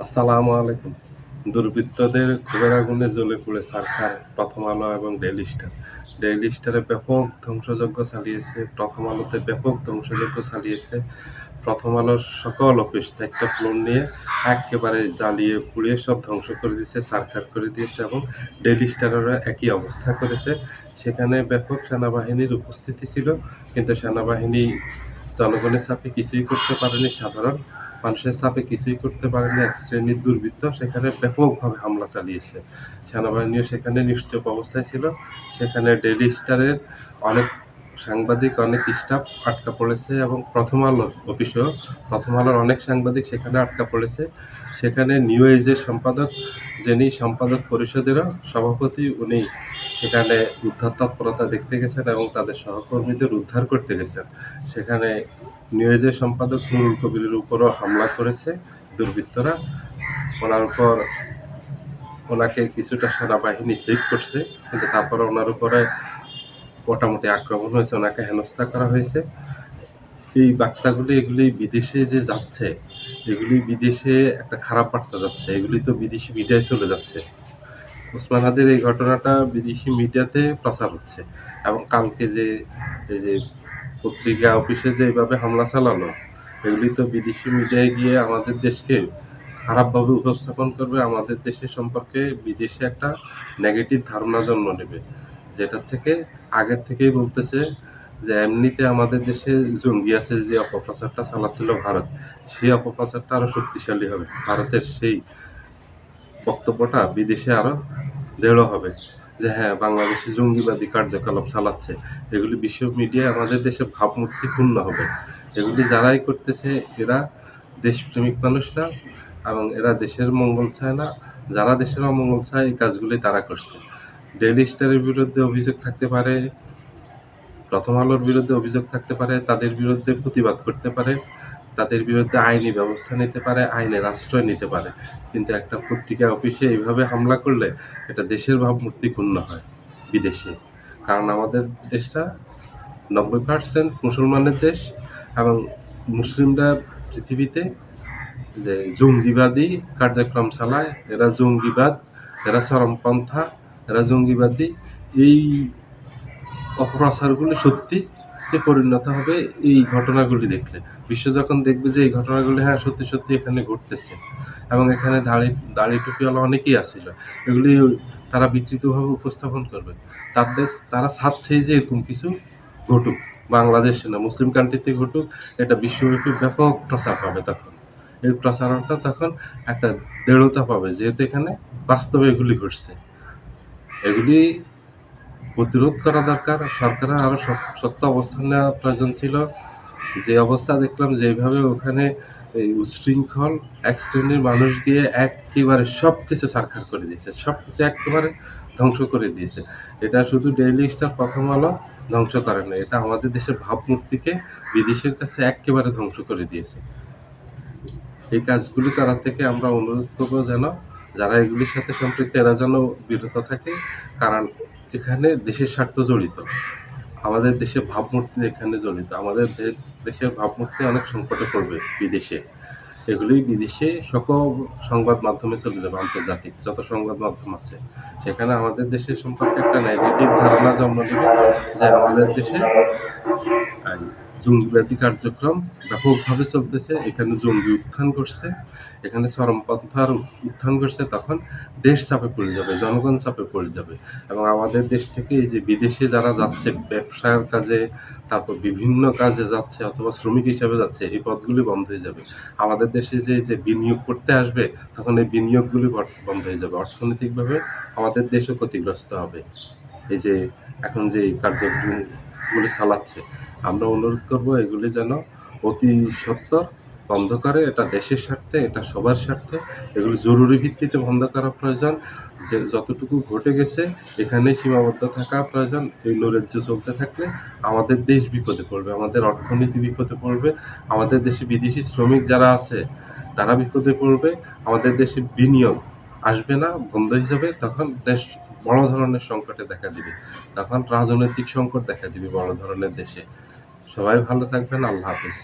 আসসালামু আলাইকুম। দুর্বৃত্তদের ক্ষোভের আগুনে জ্বলে পুড়ে ছারখার প্রথম আলো এবং ডেইলি স্টার। ডেইলি স্টারে ব্যাপক ধ্বংসযজ্ঞ চালিয়েছে, প্রথম আলোতে ব্যাপক ধ্বংসযজ্ঞ চালিয়েছে। প্রথম আলোর সকল অফিস ৪ টা ফ্লোর নিয়ে এক্কেবারে জ্বালিয়ে পুড়িয়ে সব ধ্বংস করে দিয়েছে, ছারখার করে দিয়েছে এবং ডেইলি স্টারেরও একই অবস্থা করেছে। সেখানে ব্যাপক সেনাবাহিনীর উপস্থিতি ছিল, কিন্তু সেনাবাহিনী জনগণের চাপে কিছুই করতে পারেনি, সাধারণ মানুষের চাপে কিছুই করতে পারেনি। এক শ্রেণীর দুর্বৃত্ত সেখানে ব্যাপকভাবে হামলা চালিয়েছে। সেনাবাহিনীও সেখানে নিশ্চুপ অবস্থায় ছিল। সেখানে ডেইলি স্টারের অনেক সাংবাদিক, অনেক স্টাফ আটকা পড়েছে এবং প্রথম আলোর অফিসেও প্রথম আলোর অনেক সাংবাদিক সেখানে আটকা পড়েছে। সেখানে নিউ এজের সম্পাদক, যিনি সম্পাদক পরিষদেরও সভাপতি, উনি সেখানে উদ্ধার তৎপরতা দেখতে গেছেন এবং তাদের সহকর্মীদের উদ্ধার করতে গেছেন। সেখানে নিউজের সম্পাদক নুরুল কবিরের উপরও হামলা করেছে দুর্বৃত্তরা। ওনার উপর ওনাকে কিছুটা সেনাবাহিনী সেভ করছে, কিন্তু তারপরে ওনার উপরে মোটামুটি আক্রমণ হয়েছে, ওনাকে হেনস্থা করা হয়েছে। এই বার্তাগুলি এগুলি বিদেশে যে যাচ্ছে, এগুলি বিদেশে একটা খারাপ বার্তা যাচ্ছে, এগুলি তো বিদেশি মিডিয়ায় চলে যাচ্ছে। ওসমান হাদির এই ঘটনাটা বিদেশি মিডিয়াতে প্রচার হচ্ছে এবং কালকে যে এই যে পত্রিকা অফিসে যে এইভাবে হামলা চালালো, এগুলি তো বিদেশি মিডিয়ায় গিয়ে আমাদের দেশকে খারাপভাবে উপস্থাপন করবে, আমাদের দেশের সম্পর্কে বিদেশে একটা নেগেটিভ ধারণা জন্ম নেবে, যেটার থেকে আগের থেকেই বলতেছে যে এমনিতে আমাদের দেশে জঙ্গি আছে, যে অপপ্রচারটা চালাচ্ছিল ভারত, সেই অপপ্রচারটা আরো শক্তিশালী হবে। ভারতের সেই বক্তব্যটা বিদেশে আরো দৃঢ় হবে যে হ্যাঁ, বাংলাদেশে জঙ্গিবাদী কার্যকলাপ চালাচ্ছে। এগুলি বিশ্ব মিডিয়ায় আমাদের দেশের ভাবমূর্তি ক্ষুণ্ণ হবে। এগুলি যারাই করতেছে এরা দেশপ্রেমিক মানুষ না এবং এরা দেশের মঙ্গল চায় না। যারা দেশের অমঙ্গল চায় এই কাজগুলি তারা করছে। ডেইলি স্টারের বিরুদ্ধে অভিযোগ থাকতে পারে, প্রথম আলোর বিরুদ্ধে অভিযোগ থাকতে পারে, তাদের বিরুদ্ধে প্রতিবাদ করতে পারে, তাদের বিরুদ্ধে আইনি ব্যবস্থা নিতে পারে, আইনের আশ্রয় নিতে পারে। কিন্তু একটা পত্রিকা অফিসে এইভাবে হামলা করলে এটা দেশের ভাবমূর্তি ক্ষুণ্ণ হয় বিদেশে। কারণ আমাদের দেশটা ৯০% মুসলমানের দেশ এবং মুসলিমরা পৃথিবীতে যে জঙ্গিবাদী কার্যক্রম চালায়, এরা জঙ্গিবাদ, এরা চরমপন্থা, এরা জঙ্গিবাদী। এই অপপ্রচারগুলি সত্যিতে পরিণত হবে এই ঘটনাগুলি দেখলে। বিশ্ব যখন দেখবে যে এই ঘটনাগুলি হ্যাঁ সত্যি সত্যি এখানে ঘটতেছে এবং এখানে দাড়ি টুপিওয়ালা অনেকেই আসছিল, এগুলি তারা বিকৃতভাবে উপস্থাপন করবে। তারা চাচ্ছেই যে এরকম কিছু ঘটুক, বাংলাদেশে না মুসলিম কান্ট্রিতে ঘটুক, এটা বিশ্বব্যাপী ব্যাপক প্রচার পাবে তখন। এই প্রচারণটা তখন একটা দৃঢ়তা পাবে, যেহেতু এখানে বাস্তবে এগুলি ঘটছে। এগুলি প্রতিরোধ করা দরকার। সরকারের আরো শক্ত অবস্থান নেওয়া প্রয়োজন ছিল। যে অবস্থা দেখলাম, যেভাবে ওখানে এই উচ্ছৃঙ্খল এক শ্রেণীর মানুষ গিয়ে একেবারে সবকিছু ছারখার করে দিয়েছে, সবকিছু একেবারে ধ্বংস করে দিয়েছে। এটা শুধু ডেইলি স্টার, প্রথম আলো ধ্বংস করে না, এটা আমাদের দেশের ভাবমূর্তিকে বিদেশের কাছে একেবারে ধ্বংস করে দিয়েছে। এই কাজগুলি করার থেকে আমরা অনুরোধ করবো যেন যারা এগুলির সাথে সম্পৃক্ত এরা যেন বিরত থাকে, কারণ এখানে দেশের স্বার্থ জড়িত, আমাদের দেশের ভাবমূর্তি এখানে জড়িত। আমাদের দেশের ভাবমূর্তি অনেক সংকটে পড়বে বিদেশে। এগুলি বিদেশে সকল সংবাদ মাধ্যমে চলে যাবে, আন্তর্জাতিক যত সংবাদ মাধ্যম আছে সেখানে আমাদের দেশের সম্পর্কে একটা নেগেটিভ ধারণা জন্ম দেবে যে আমাদের দেশে জঙ্গিবাদী কার্যক্রম ব্যাপকভাবে চলতেছে, এখানে জঙ্গি উত্থান করছে, এখানে চরমপন্থার উত্থান করছে। তখন দেশ চাপে পড়ে যাবে, জনগণ চাপে পড়ে যাবে এবং আমাদের দেশ থেকে এই যে বিদেশে যারা যাচ্ছে ব্যবসার কাজে, তারপর বিভিন্ন কাজে যাচ্ছে অথবা শ্রমিক হিসাবে যাচ্ছে, এই পথগুলি বন্ধ হয়ে যাবে। আমাদের দেশে যে বিনিয়োগ করতে আসবে, তখন এই বিনিয়োগগুলি বন্ধ হয়ে যাবে, অর্থনৈতিকভাবে আমাদের দেশও ক্ষতিগ্রস্ত হবে। এই যে এখন যে কার্যক্রমগুলি চালাচ্ছে, আমরা অনুরোধ করব এগুলি যেন অতি সত্বর বন্ধ করে। এটা দেশের স্বার্থে, এটা সবার স্বার্থে। এগুলি জরুরি ভিত্তিতে বন্ধ করা প্রয়োজন। যে যতটুকু ঘটে গেছে এখানেই সীমাবদ্ধ থাকা প্রয়োজন। এই নৈরাজ্য চলতে থাকলে আমাদের দেশ বিপদে পড়বে, আমাদের অর্থনীতি বিপদে পড়বে, আমাদের দেশে বিদেশি শ্রমিক যারা আছে তারা বিপদে পড়বে, আমাদের দেশে বিনিয়োগ আসবে না, বন্ধ হয়ে যাবে। তখন দেশ বড় ধরনের সংকটে দেখা দিবে, তখন রাজনৈতিক সংকট দেখা দিবে বড় ধরনের দেশে। সবাই ভালো থাকবেন। আল্লাহ হাফেজ।